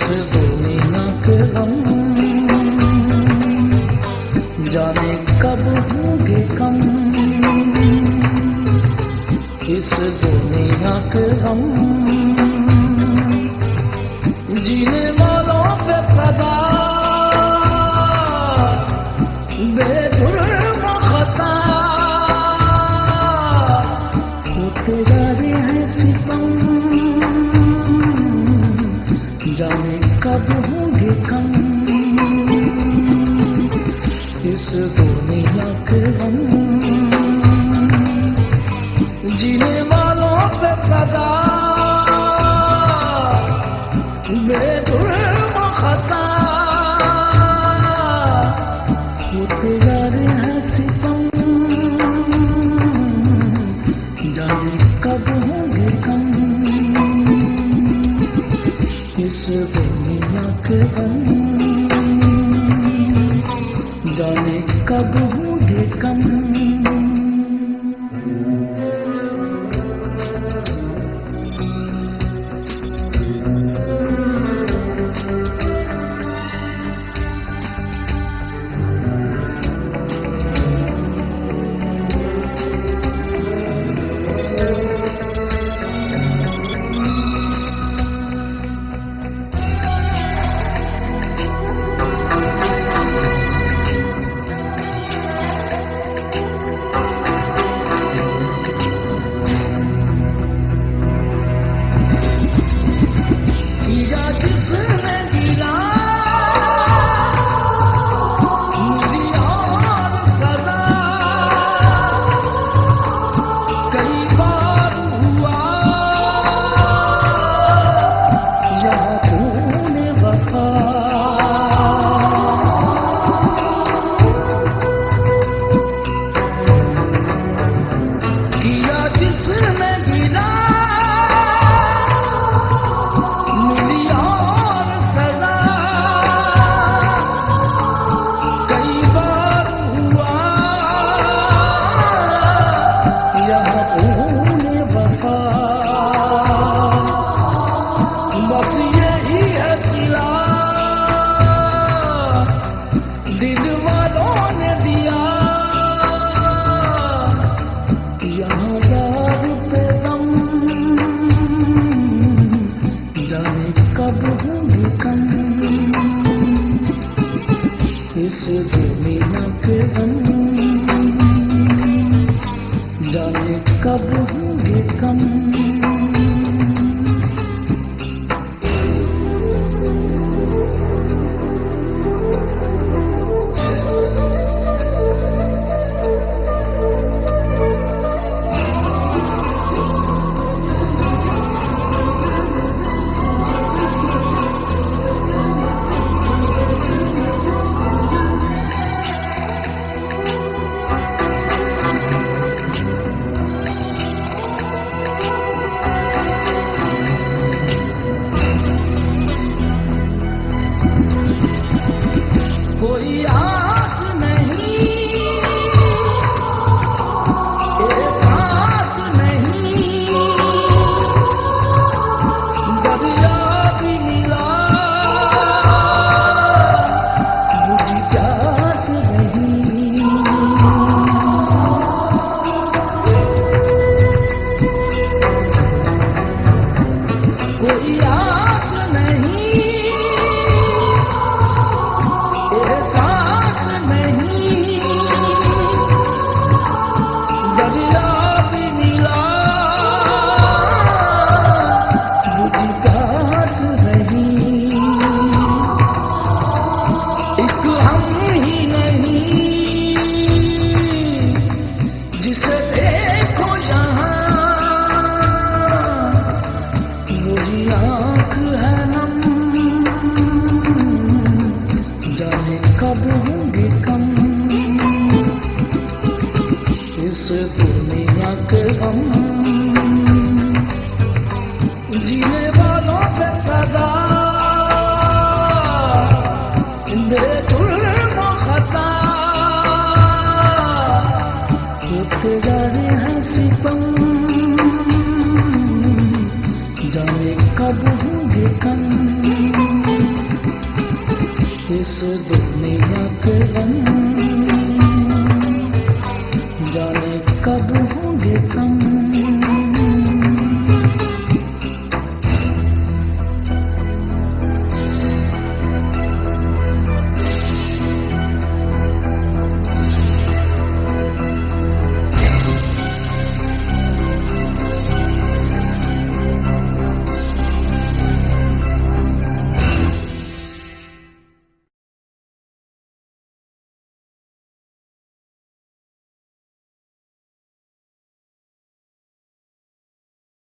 दुनिया के गम जाने कब होंगे कम, इस दुनिया के गम जीने वालों पे सदा बेजुर्म खता होते जा रहे हैं सितम, जाने कब होंगे कम, इस दुनिया के गम जीने वालों पे सदा बेजुर्म खता होते जा रहे हैं सितम, जाने कब होंगे कम, इस दुनिया के गम जाने कब होंगे कम। इस दुनिया के गम जाने कब होंगे कम। कोई आस नहीं, एहसास नहीं, दरिया भी मिला मुझे प्यास नहीं। कोई आस नहीं, जिसे देखो यहाँ कब होंगे कम, इस दुनिया के गम